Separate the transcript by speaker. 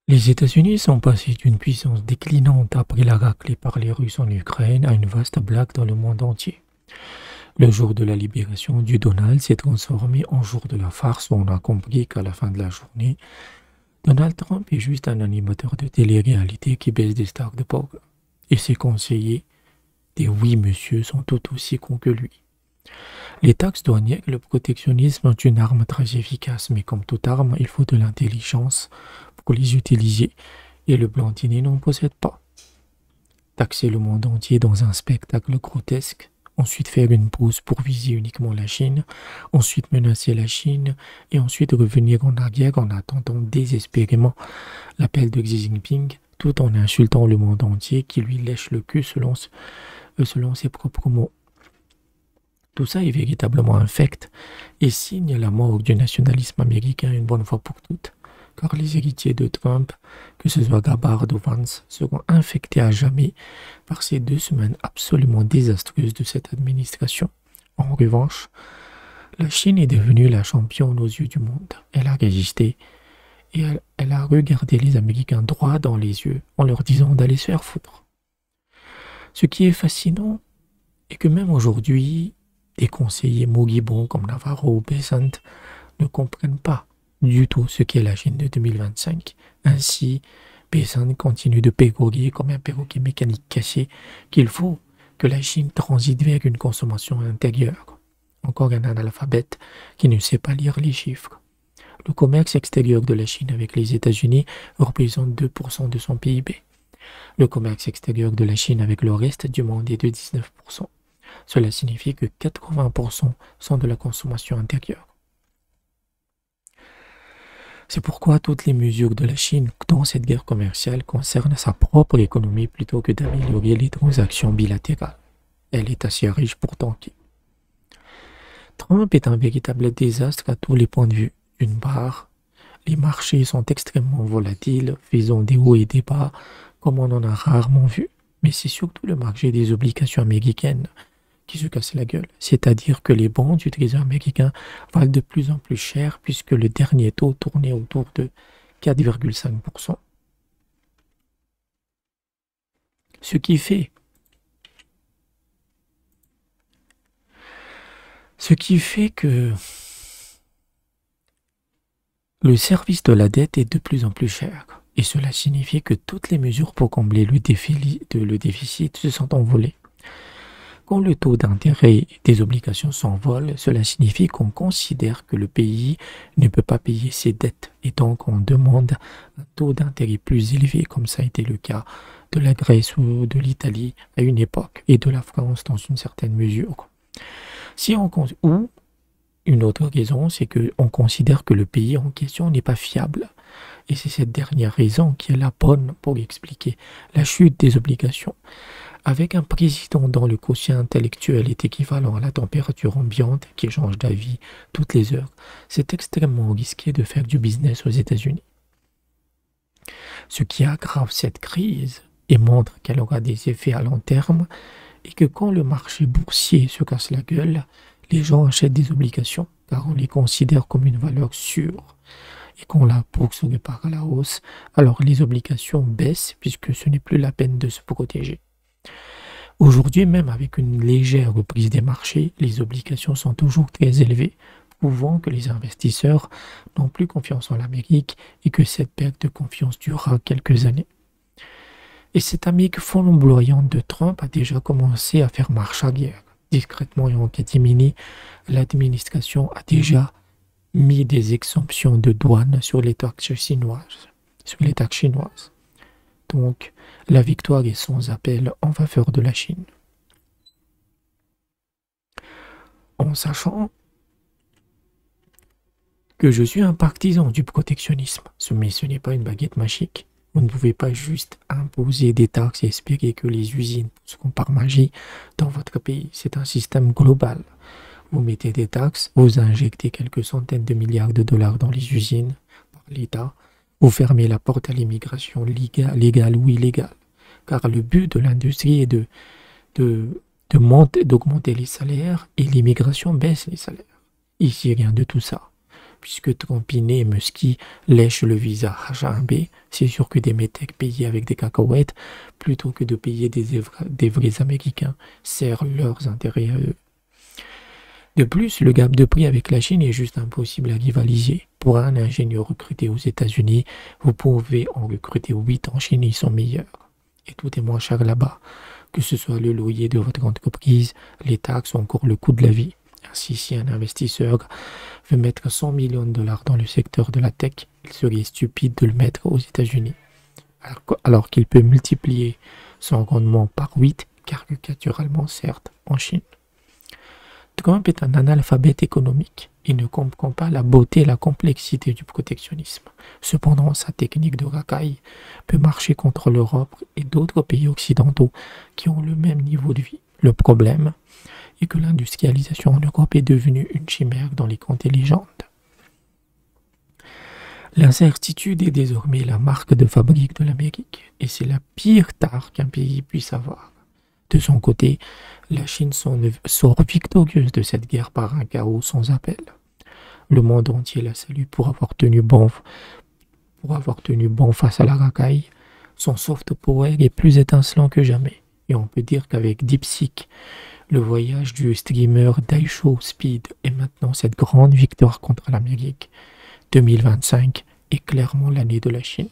Speaker 1: Les États-Unis sont passés d'une puissance déclinante après la raclée par les Russes en Ukraine à une vaste blague dans le monde entier. Le jour de la libération du Donald s'est transformé en jour de la farce où on a compris qu'à la fin de la journée, Donald Trump est juste un animateur de télé-réalité qui baisse des stars de poker. Et ses conseillers, des oui monsieur, sont tout aussi cons que lui. Les taxes douanières et le protectionnisme sont une arme très efficace, mais comme toute arme, il faut de l'intelligence pour les utiliser, et le Blantinet n'en possède pas. Taxer le monde entier dans un spectacle grotesque, ensuite faire une pause pour viser uniquement la Chine, ensuite menacer la Chine, et ensuite revenir en arrière en attendant désespérément l'appel de Xi Jinping, tout en insultant le monde entier qui lui lèche le cul selon ses propres mots. Tout ça est véritablement infect et signe la mort du nationalisme américain une bonne fois pour toutes, car les héritiers de Trump, que ce soit Gabbard ou Vance, seront infectés à jamais par ces 2 semaines absolument désastreuses de cette administration. En revanche, la Chine est devenue la championne aux yeux du monde. Elle a résisté et elle a regardé les Américains droit dans les yeux en leur disant d'aller se faire foutre. Ce qui est fascinant est que même aujourd'hui, des conseillers moribonds comme Navarro ou Bessant ne comprennent pas du tout ce qu'est la Chine de 2025. Ainsi, Bessant continue de pérorer comme un perroquet mécanique caché qu'il faut que la Chine transite vers une consommation intérieure. Encore un analphabète qui ne sait pas lire les chiffres. Le commerce extérieur de la Chine avec les États-Unis représente 2% de son PIB. Le commerce extérieur de la Chine avec le reste du monde est de 19%. Cela signifie que 80% sont de la consommation intérieure. C'est pourquoi toutes les mesures de la Chine dans cette guerre commerciale concernent sa propre économie plutôt que d'améliorer les transactions bilatérales. Elle est assez riche pour tanker. Trump est un véritable désastre à tous les points de vue. D'une part, les marchés sont extrêmement volatiles, faisant des hauts et des bas comme on en a rarement vu. Mais c'est surtout le marché des obligations américaines qui se casse la gueule. C'est-à-dire que les bons du Trésor américain valent de plus en plus cher puisque le dernier taux tournait autour de 4,5%. Ce qui fait que le service de la dette est de plus en plus cher. Et cela signifie que toutes les mesures pour combler le déficit se sont envolées. Quand le taux d'intérêt des obligations s'envole, cela signifie qu'on considère que le pays ne peut pas payer ses dettes et donc on demande un taux d'intérêt plus élevé, comme ça a été le cas de la Grèce ou de l'Italie à une époque et de la France dans une certaine mesure. Ou une autre raison, c'est qu'on considère que le pays en question n'est pas fiable. Et c'est cette dernière raison qui est la bonne pour expliquer la chute des obligations. Avec un président dont le quotient intellectuel est équivalent à la température ambiante qui change d'avis toutes les heures, c'est extrêmement risqué de faire du business aux États-Unis. Ce qui aggrave cette crise et montre qu'elle aura des effets à long terme est que quand le marché boursier se casse la gueule, les gens achètent des obligations car on les considère comme une valeur sûre. Et quand la bourse repart à la hausse, alors les obligations baissent puisque ce n'est plus la peine de se protéger. Aujourd'hui, même avec une légère reprise des marchés, les obligations sont toujours très élevées, prouvant que les investisseurs n'ont plus confiance en l'Amérique et que cette perte de confiance durera quelques années. Et cette Amérique flamboyante de Trump a déjà commencé à faire marche arrière. Discrètement et en catimini, l'administration a déjà mis des exemptions de douane sur les taxes chinoises. Donc, la victoire est sans appel en faveur de la Chine. En sachant que je suis un partisan du protectionnisme, mais ce n'est pas une baguette magique. Vous ne pouvez pas juste imposer des taxes et espérer que les usines seront par magie dans votre pays. C'est un système global. Vous mettez des taxes, vous injectez quelques centaines de milliards de dollars dans les usines par l'État, vous fermez la porte à l'immigration légale ou illégale. Car le but de l'industrie est d'augmenter les salaires et l'immigration baisse les salaires. Ici, rien de tout ça. puisque Trampinet et Musky lèchent le visa H1B, c'est sûr que des métèques payés avec des cacahuètes, plutôt que de payer des vrais Américains, servent leurs intérêts à eux. De plus, le gap de prix avec la Chine est juste impossible à rivaliser. Pour un ingénieur recruté aux États-Unis, vous pouvez en recruter 8 en Chine, ils sont meilleurs. Et tout est moins cher là-bas, que ce soit le loyer de votre entreprise, les taxes ou encore le coût de la vie. Ainsi, si un investisseur veut mettre 100 millions de dollars dans le secteur de la tech, il serait stupide de le mettre aux États-Unis, alors qu'il peut multiplier son rendement par 8, caricaturalement certes, en Chine. Trump est un analphabète économique. Il ne comprend pas la beauté et la complexité du protectionnisme. Cependant, sa technique de racaille peut marcher contre l'Europe et d'autres pays occidentaux qui ont le même niveau de vie. Le problème est que l'industrialisation en Europe est devenue une chimère dans les contes et légendes. L'incertitude est désormais la marque de fabrique de l'Amérique, et c'est la pire tare qu'un pays puisse avoir. De son côté, la Chine sort victorieuse de cette guerre par un chaos sans appel. Le monde entier la salue pour avoir tenu bon face à la racaille. Son soft power est plus étincelant que jamais. Et on peut dire qu'avec DeepSeek, le voyage du streamer Daisho Speed est maintenant cette grande victoire contre l'Amérique. 2025 est clairement l'année de la Chine.